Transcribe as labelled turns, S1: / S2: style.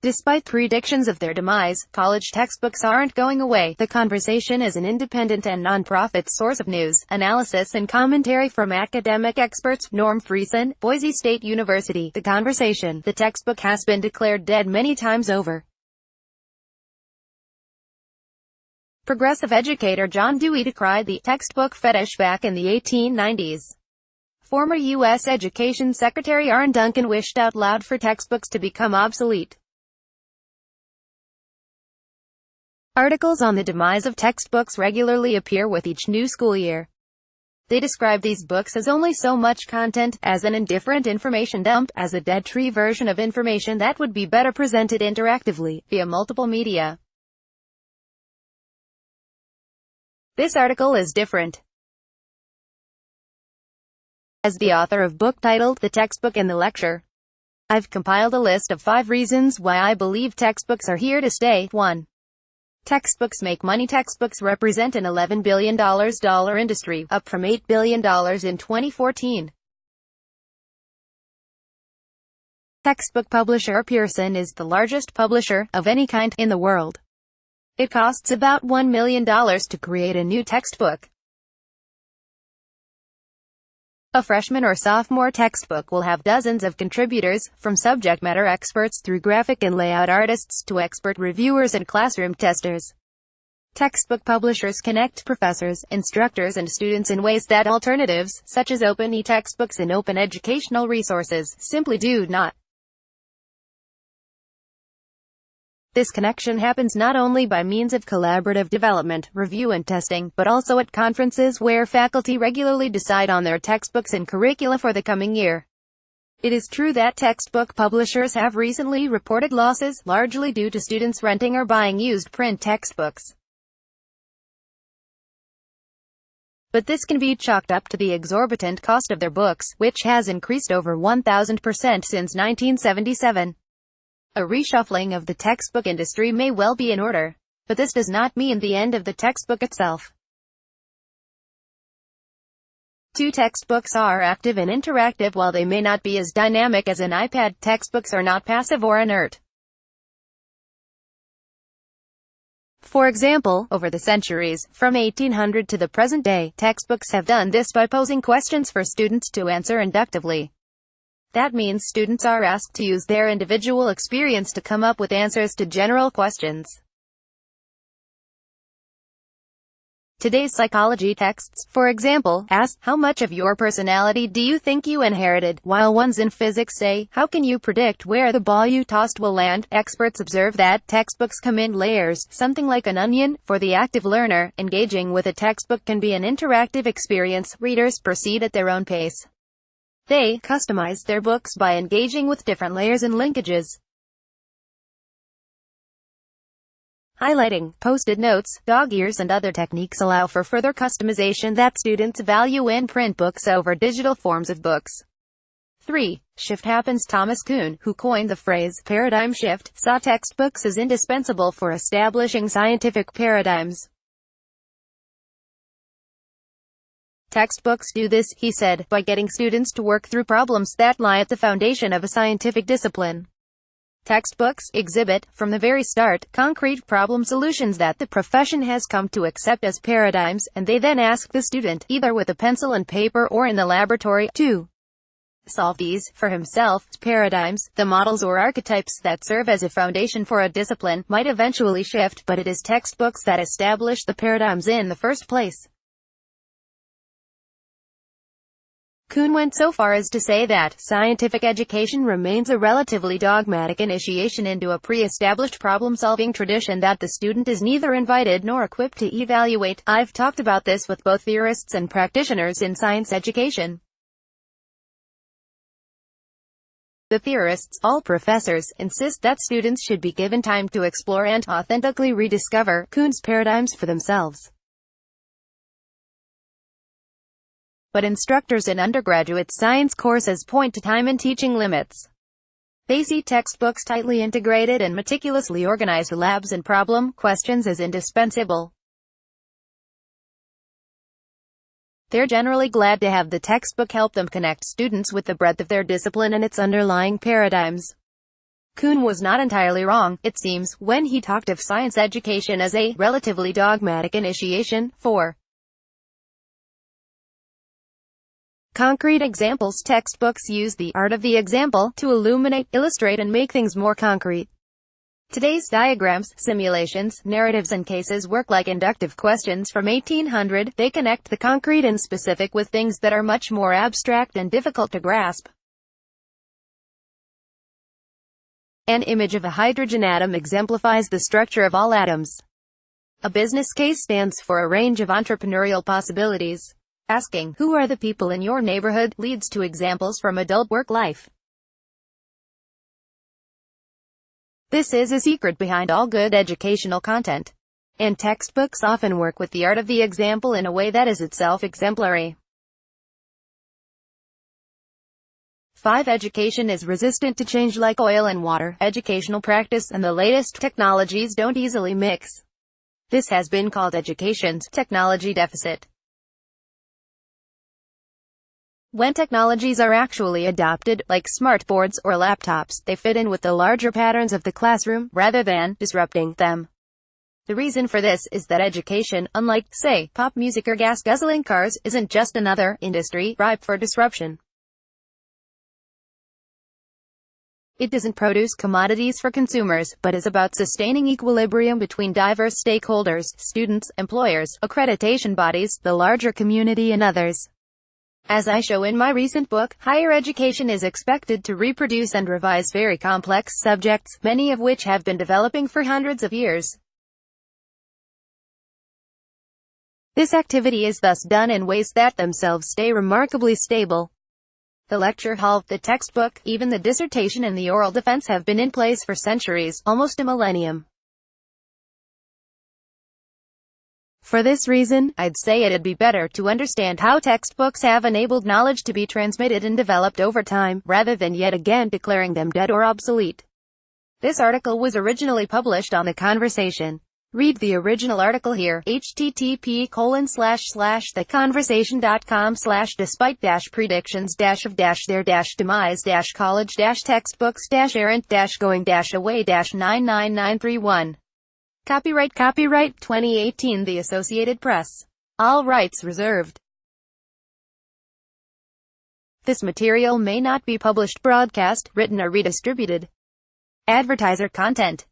S1: Despite predictions of their demise, college textbooks aren't going away. The Conversation is an independent and non-profit source of news, analysis and commentary from academic experts. Norm Friesen, Boise State University. The Conversation. The textbook has been declared dead many times over. Progressive educator John Dewey decried the textbook fetish back in the 1890s. Former U.S. Education Secretary Arne Duncan wished out loud for textbooks to become obsolete. Articles on the demise of textbooks regularly appear with each new school year. They describe these books as only so much content, as an indifferent information dump, as a dead tree version of information that would be better presented interactively, via multiple media. This article is different. As the author of book titled The Textbook and the Lecture, I've compiled a list of 5 reasons why I believe textbooks are here to stay. 1. Textbooks make money. Textbooks represent an $11 billion industry, up from $8 billion in 2014. Textbook publisher Pearson is the largest publisher of any kind in the world. It costs about $1 million to create a new textbook. A freshman or sophomore textbook will have dozens of contributors, from subject matter experts through graphic and layout artists to expert reviewers and classroom testers. Textbook publishers connect professors, instructors and students in ways that alternatives, such as open e-textbooks and open educational resources, simply do not. This connection happens not only by means of collaborative development, review and testing, but also at conferences where faculty regularly decide on their textbooks and curricula for the coming year. It is true that textbook publishers have recently reported losses, largely due to students renting or buying used print textbooks. But this can be chalked up to the exorbitant cost of their books, which has increased over 1,000% since 1977. A reshuffling of the textbook industry may well be in order, but this does not mean the end of the textbook itself. 2. Textbooks are active and interactive. While they may not be as dynamic as an iPad, textbooks are not passive or inert. For example, over the centuries, from 1800 to the present day, textbooks have done this by posing questions for students to answer inductively. That means students are asked to use their individual experience to come up with answers to general questions. Today's psychology texts, for example, ask, how much of your personality do you think you inherited? While ones in physics say, how can you predict where the ball you tossed will land? Experts observe that textbooks come in layers, something like an onion. For the active learner, engaging with a textbook can be an interactive experience. Readers proceed at their own pace. They customize their books by engaging with different layers and linkages. Highlighting, post-it notes, dog ears and other techniques allow for further customization that students value in print books over digital forms of books. 3. Shift happens. Thomas Kuhn, who coined the phrase paradigm shift, saw textbooks as indispensable for establishing scientific paradigms. Textbooks do this, he said, by getting students to work through problems that lie at the foundation of a scientific discipline. Textbooks exhibit, from the very start, concrete problem solutions that the profession has come to accept as paradigms, and they then ask the student, either with a pencil and paper or in the laboratory, to solve these, for himself. Paradigms, the models or archetypes that serve as a foundation for a discipline, might eventually shift, but it is textbooks that establish the paradigms in the first place. Kuhn went so far as to say that scientific education remains a relatively dogmatic initiation into a pre-established problem-solving tradition that the student is neither invited nor equipped to evaluate. I've talked about this with both theorists and practitioners in science education. The theorists, all professors, insist that students should be given time to explore and authentically rediscover Kuhn's paradigms for themselves. But instructors in undergraduate science courses point to time and teaching limits. They see textbooks, tightly integrated and meticulously organized labs and problem questions as indispensable. They're generally glad to have the textbook help them connect students with the breadth of their discipline and its underlying paradigms. Kuhn was not entirely wrong, it seems, when he talked of science education as a relatively dogmatic initiation for concrete examples. Textbooks use the art of the example to illuminate, illustrate, and make things more concrete. Today's diagrams, simulations, narratives, and cases work like inductive questions from 1800. They connect the concrete and specific with things that are much more abstract and difficult to grasp. An image of a hydrogen atom exemplifies the structure of all atoms. A business case stands for a range of entrepreneurial possibilities. Asking, who are the people in your neighborhood, leads to examples from adult work life. This is a secret behind all good educational content. And textbooks often work with the art of the example in a way that is itself exemplary. 5. Education is resistant to change like oil and water. Educational practice and the latest technologies don't easily mix. This has been called education's technology deficit. When technologies are actually adopted, like smartboards or laptops, they fit in with the larger patterns of the classroom, rather than disrupting them. The reason for this is that education, unlike, say, pop music or gas-guzzling cars, isn't just another industry ripe for disruption. It doesn't produce commodities for consumers, but is about sustaining equilibrium between diverse stakeholders, students, employers, accreditation bodies, the larger community, and others. As I show in my recent book, higher education is expected to reproduce and revise very complex subjects, many of which have been developing for hundreds of years. This activity is thus done in ways that themselves stay remarkably stable. The lecture hall, the textbook, even the dissertation and the oral defense have been in place for centuries, almost a millennium. For this reason, I'd say it'd be better to understand how textbooks have enabled knowledge to be transmitted and developed over time, rather than yet again declaring them dead or obsolete. This article was originally published on The Conversation. Read the original article here, http://theconversation.com/despite-predictions-of-their-going-away-99931. Copyright 2018 The Associated Press. All rights reserved. This material may not be published, broadcast, written or redistributed. Advertiser content.